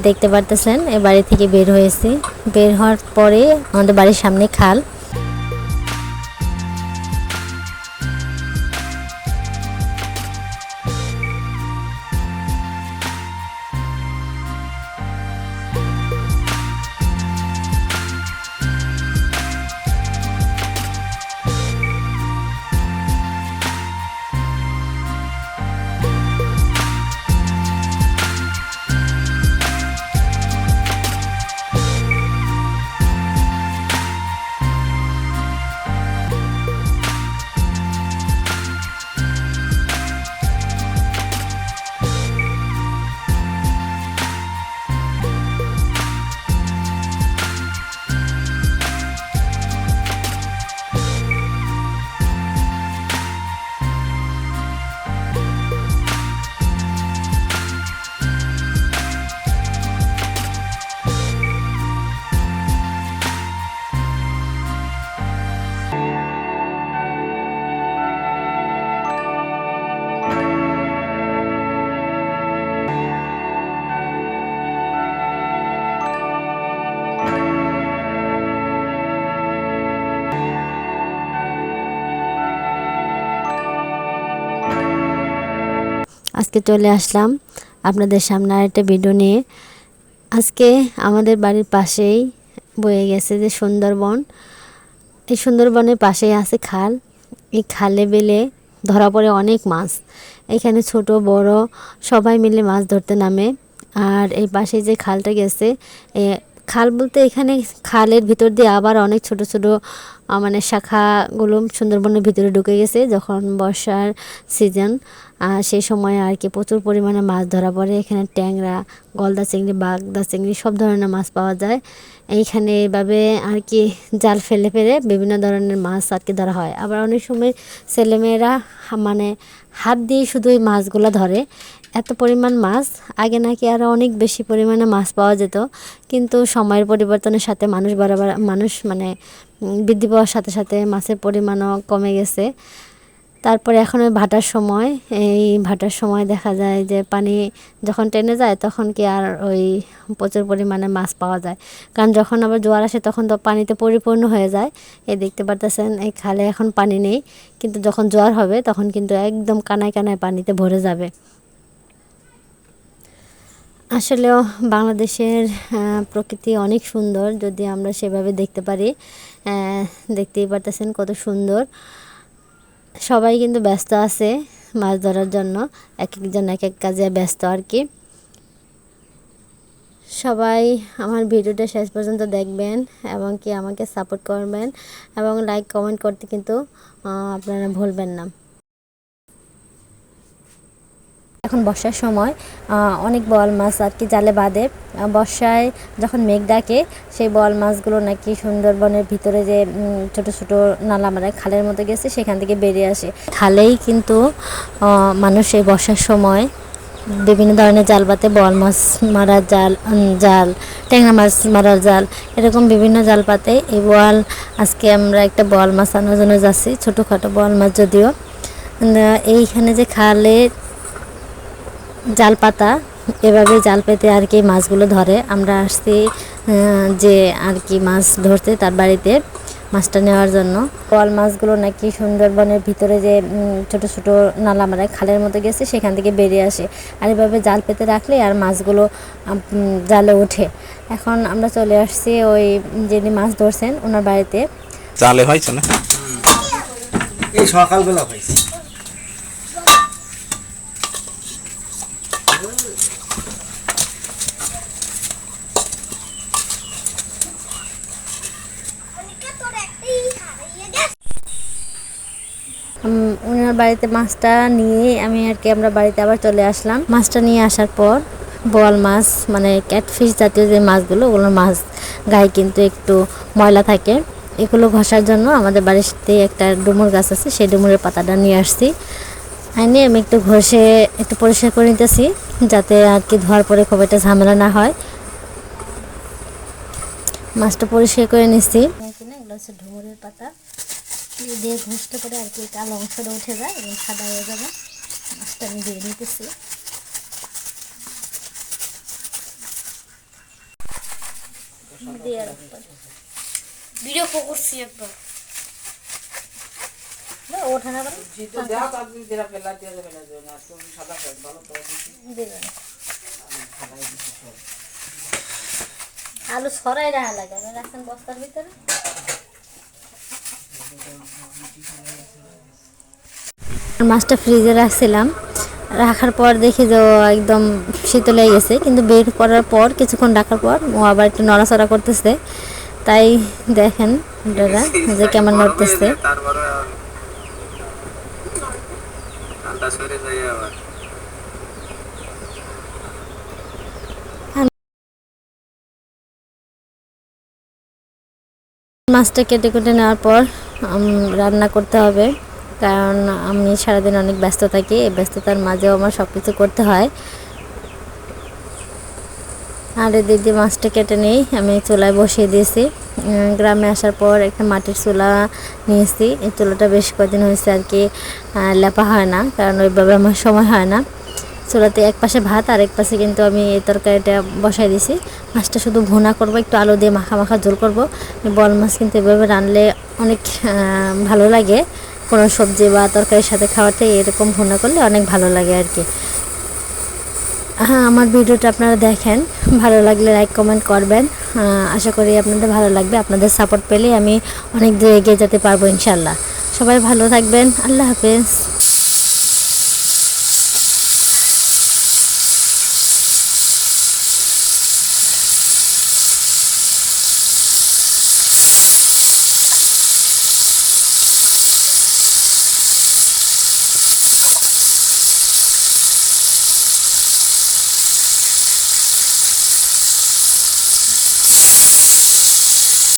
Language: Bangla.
দেখতে পারতেছেন এই বাড়ি থেকে বের হয়েছি। বের হওয়ার পরে আমাদের বাড়ির সামনে খাল। আজকে চলে আসলাম আপনাদের সামনে আরেকটা ভিডিও নিয়ে। আজকে আমাদের বাড়ির পাশেই বয়ে গেছে যে সুন্দরবন। এই সুন্দরবনের পাশেই আছে খাল। এই খালে বেলে ধরা পড়ে অনেক মাছ। এখানে ছোট বড় সবাই মিলে মাছ ধরতে নামে। আর এই পাশে যে খালটা গেছে, খাল বলতে এখানে খালের ভিতর দিয়ে আবার অনেক ছোট ছোট মানে শাখাগুলো সুন্দরবনের ভিতরে ঢুকে গেছে। যখন বর্ষার সিজন সেই সময় আর কি প্রচুর পরিমাণে মাছ ধরা পড়ে। এখানে ট্যাংরা, গলদা চিংড়ি, বাগদা চিংড়ি সব ধরনের মাছ পাওয়া যায়। এইখানে এভাবে আর কি জাল ফেলে ফেলে বিভিন্ন ধরনের মাছ আর কি ধরা হয়। আবার অনেক সময় ছেলেমেয়েরা মানে হাত দিয়ে শুধু এই মাছগুলো ধরে। এত পরিমাণ মাছ, আগে নাকি আরও অনেক বেশি পরিমাণে মাছ পাওয়া যেত, কিন্তু সময়ের পরিবর্তনের সাথে মানুষ মানে বৃদ্ধি পাওয়ার সাথে সাথে মাছের পরিমাণও কমে গেছে। তারপরে এখন ওই ভাটার সময় দেখা যায় যে পানি যখন টেনে যায় তখন কি আর ওই প্রচুর পরিমাণে মাছ পাওয়া যায়। কারণ যখন আবার জোয়ার আসে তখন তো পানিতে পরিপূর্ণ হয়ে যায়। এই দেখতে পারতেছেন এই খালে এখন পানি নেই, কিন্তু যখন জোয়ার হবে তখন কিন্তু একদম কানায় কানায় পানিতে ভরে যাবে। আসলেও বাংলাদেশের প্রকৃতি অনেক সুন্দর, যদি আমরা সেভাবে দেখতে পারি। দেখতেই পারতেছেন কত সুন্দর। সবাই কিন্তু ব্যস্ত আছে মাছ ধরার জন্য, এক একজন এক এক কাজে ব্যস্ত আর কি। সবাই আমার ভিডিওটা শেষ পর্যন্ত দেখবেন এবং কি আমাকে সাপোর্ট করবেন, এবং লাইক কমেন্ট করতে কিন্তু আপনারা ভুলবেন না। এখন বর্ষার সময় অনেক বোয়াল মাছ আর কি জালে বাঁধে। বর্ষায় যখন মেঘ ডাকে সেই বোয়াল মাছগুলো নাকি সুন্দরবনের ভিতরে যে ছোট ছোট নালা মানে খালের মতো গেছে সেখান থেকে বেরিয়ে আসে। খালেই কিন্তু মানুষ এই বর্ষার সময় বিভিন্ন ধরনের জাল পাতে, বোয়াল মাছ মারার জাল, ট্যাংরা মাছ মারার জাল, এরকম বিভিন্ন জাল পাতে। এই বোয়াল আজকে আমরা একটা বোয়াল মাছ আনার জন্য যাচ্ছি, ছোটোখাটো বোয়াল মাছ যদিও। এইখানে যে খালে জাল পাতা, এভাবে জাল পেতে আর কি মাছগুলো ধরে। আমরা আসছি যে আর কি মাছ ধরতে তার বাড়িতে মাছটা নেওয়ার জন্য। বোয়াল মাছগুলো নাকি সুন্দরবনের ভিতরে যে ছোট ছোট নালা মানে খালের মতো গেছে সেখান থেকে বেরিয়ে আসে। আর এভাবে জাল পেতে রাখলে আর মাছগুলো জালে ওঠে। এখন আমরা চলে আসছি ওই যিনি মাছ ধরছেন ওনার বাড়িতে। জালে হয়েছে না, এই সকালবেলা হয়েছে। ওনার বাড়িতে মাছটা নিয়ে আমরা বাড়িতে আবার চলে আসলাম। মাছটা নিয়ে আসার পর বোয়াল মাছ মানে ক্যাটফিশ জাতীয় যে মাছগুলো, ওগুলোর মাছ গায়ে কিন্তু একটু ময়লা থাকে। এগুলো ঘষার জন্য আমাদের বাড়িতে একটা ডুমুর গাছ আছে, সেই ডুমুরের পাতাটা নিয়ে আসছি। এনে আমি একটু ঘষে একটু পরিষ্কার করে নিতেছি, যাতে আর কি ধোয়ার পরে খুব একটা ঝামেলা না হয়। মাছটা পরিষ্কার করে নিচ্ছি। এগুলো হচ্ছে ডুমুরের পাতা দিয়ে ঘষতে করে আর কি কালো অংশটা উঠে যায় এবং সাদা হয়ে যাবে। মাছটা আমি দিয়ে নিতেছি। ভিডিও করছি একবার ওঠে না জিতো দাও তারপরে যেটা ফেলা দিয়ে যাবে না জন্য আর তুমি সাদা ফেল ভালো করে দিছি দেবেন ফেলাই দিছি সব আলু ছড়াই রাখা লাগে আমি রাখছেন বস্তার ভিতরে মাছটা ফ্রিজে রাখছিলাম রাখার পর দেখি যে ও একদম শীতল হয়ে গেছে কিন্তু বের করার পর কিছুক্ষণ রাখার পর ও আবার একটু নড়াচড়া করতেছে তাই দেখেন আপনারা যে কেমন নড়তেছে তারপরে ঠান্ডা সরে যায় আবার মাছটা কেটে কেটে নেওয়ার পর রান্না করতে হবে কারণ আমি সারাদিন অনেক ব্যস্ত থাকি এই ব্যস্ততার মাঝেও আমার সব কিছু করতে হয় আর দিদি মাছটা কেটে নেই আমি চুলায় বসিয়ে দিয়েছি গ্রামে আসার পর একটা মাটির চুলা নিয়েছি এই চুলাটা বেশ কদিন হয়েছে আর কি লেপা হয় না কারণ ওইভাবে আমার সময় হয় না চুলাতে এক পাশে ভাত আর এক পাশে কিন্তু আমি এই তরকারিটা বসাই দিয়েছি মাছটা শুধু ভুনা করব একটু আলু দিয়ে মাখা মাখা ঝোল করব বল মাছ কিন্তু এভাবে রানলে অনেক ভালো লাগে কোনো সবজি বা তরকারির সাথে খাওয়াতে এরকম ভুনা করলে অনেক ভালো লাগে আর কি হ্যাঁ আমার ভিডিওটা আপনারা দেখেন ভালো লাগলে লাইক কমেন্ট করবেন আশা করি আপনাদের ভালো লাগবে আপনাদের সাপোর্ট পেলে আমি অনেক দূর এগিয়ে যেতে পারবো ইনশাল্লাহ সবাই ভালো থাকবেন আল্লাহ হাফেজ